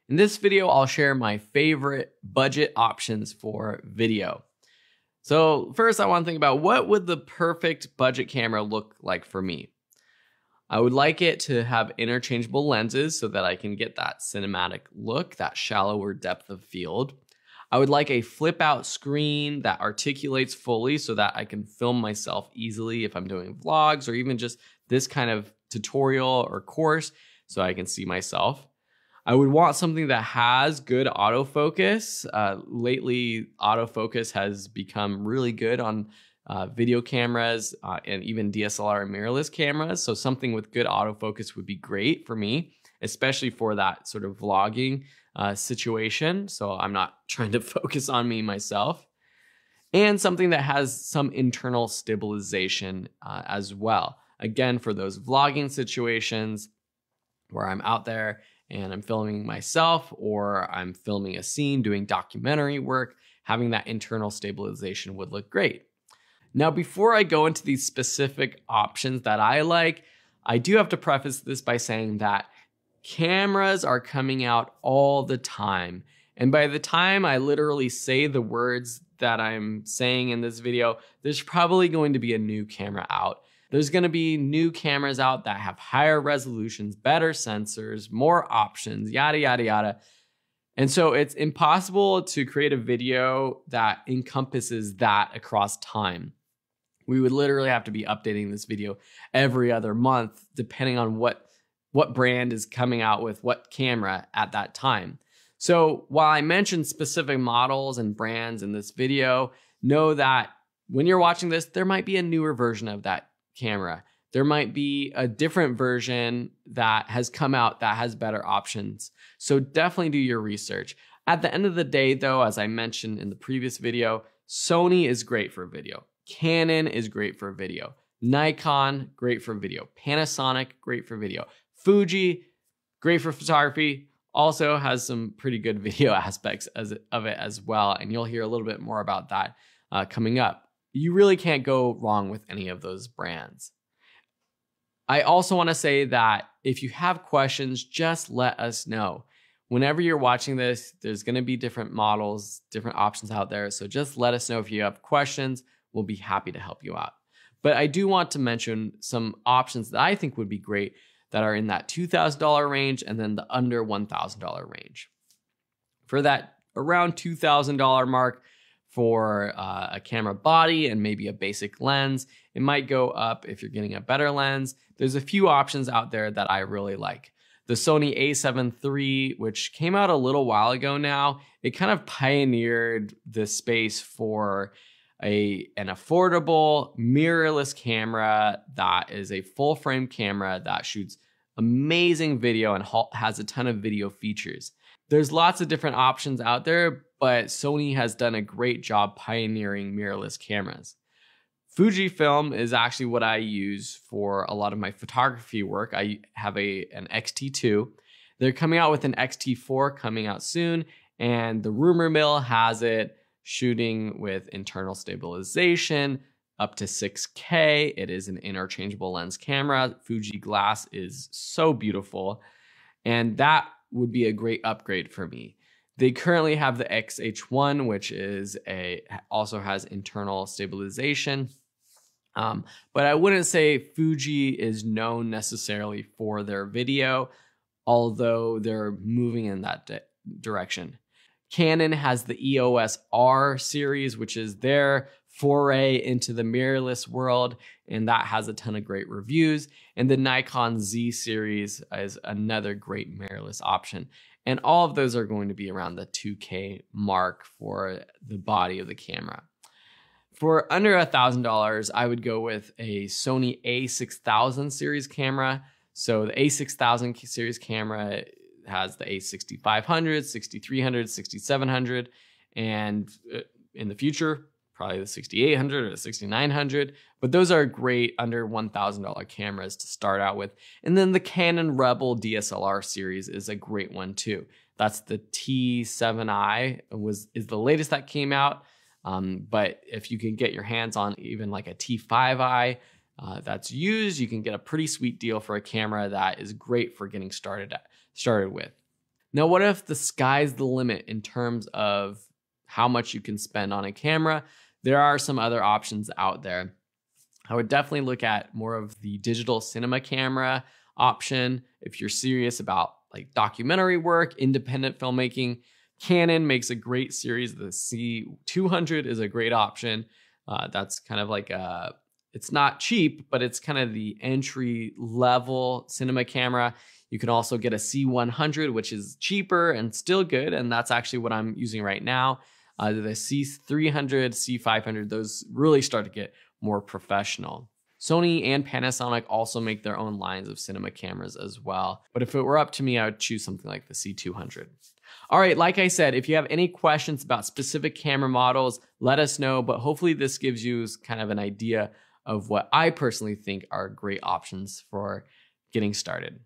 In this video, I'll share my favorite budget options for video. So first, I want to think about what would the perfect budget camera look like for me. I would like it to have interchangeable lenses so that I can get that cinematic look, that shallower depth of field. I would like a flip out screen that articulates fully so that I can film myself easily if I'm doing vlogs or even just this kind of tutorial or course so I can see myself. I would want something that has good autofocus. Lately, autofocus has become really good on video cameras and even DSLR and mirrorless cameras. So something with good autofocus would be great for me, especially for that sort of vlogging situation. So I'm not trying to focus on me myself. And something that has some internal stabilization as well. Again, for those vlogging situations where I'm out there and I'm filming myself or I'm filming a scene, doing documentary work, having that internal stabilization would look great. Now, before I go into these specific options that I like, I do have to preface this by saying that cameras are coming out all the time. And by the time I literally say the words that I'm saying in this video, there's probably going to be a new camera out. There's going to be new cameras out that have higher resolutions, better sensors, more options, yada, yada, yada. And so it's impossible to create a video that encompasses that across time. We would literally have to be updating this video every other month, depending on what brand is coming out with what camera at that time. So while I mentioned specific models and brands in this video, know that when you're watching this, there might be a newer version of that camera. There might be a different version that has come out that has better options. So definitely do your research. At the end of the day, though, as I mentioned in the previous video, Sony is great for video. Canon is great for video. Nikon, great for video. Panasonic, great for video. Fuji, great for photography. Also has some pretty good video aspects of it as well. And you'll hear a little bit more about that coming up. You really can't go wrong with any of those brands. I also want to say that if you have questions, just let us know. Whenever you're watching this, there's going to be different models, different options out there. So just let us know if you have questions. We'll be happy to help you out. But I do want to mention some options that I think would be great that are in that $2,000 range and then the under $1,000 range. For that around $2,000 mark, for a camera body and maybe a basic lens. It might go up if you're getting a better lens. There's a few options out there that I really like. The Sony a7 III, which came out a little while ago now, it kind of pioneered the space for an affordable mirrorless camera that is a full frame camera that shoots amazing video and has a ton of video features. There's lots of different options out there, but Sony has done a great job pioneering mirrorless cameras. Fujifilm is actually what I use for a lot of my photography work. I have an X-T2. They're coming out with an X-T4 coming out soon, and the rumor mill has it shooting with internal stabilization up to 6K. It is an interchangeable lens camera. Fuji glass is so beautiful, and that would be a great upgrade for me. They currently have the XH1, which is also has internal stabilization. But I wouldn't say Fuji is known necessarily for their video, although they're moving in that direction. Canon has the EOS R series, which is their foray into the mirrorless world, and that has a ton of great reviews. And the Nikon Z series is another great mirrorless option. And all of those are going to be around the 2K mark for the body of the camera. For under $1,000, I would go with a Sony a6000 series camera. So the a6000 series camera has the a6500, 6300, 6700, and in the future, probably the 6800 or the 6900. But those are great under $1,000 cameras to start out with. And then the Canon Rebel DSLR series is a great one too. That's the T7i is the latest that came out. But if you can get your hands on even like a T5i that's used, you can get a pretty sweet deal for a camera that is great for getting started with. Now, what if the sky's the limit in terms of how much you can spend on a camera? There are some other options out there. I would definitely look at more of the digital cinema camera option. If you're serious about like documentary work, independent filmmaking, Canon makes a great series. The C200 is a great option. That's kind of like it's not cheap, but it's kind of the entry level cinema camera. You can also get a C100, which is cheaper and still good. And that's actually what I'm using right now. The C300, C500, those really start to get more professional. Sony and Panasonic also make their own lines of cinema cameras as well. But if it were up to me, I would choose something like the C200. All right, like I said, if you have any questions about specific camera models, let us know. But hopefully this gives you kind of an idea of what I personally think are great options for getting started.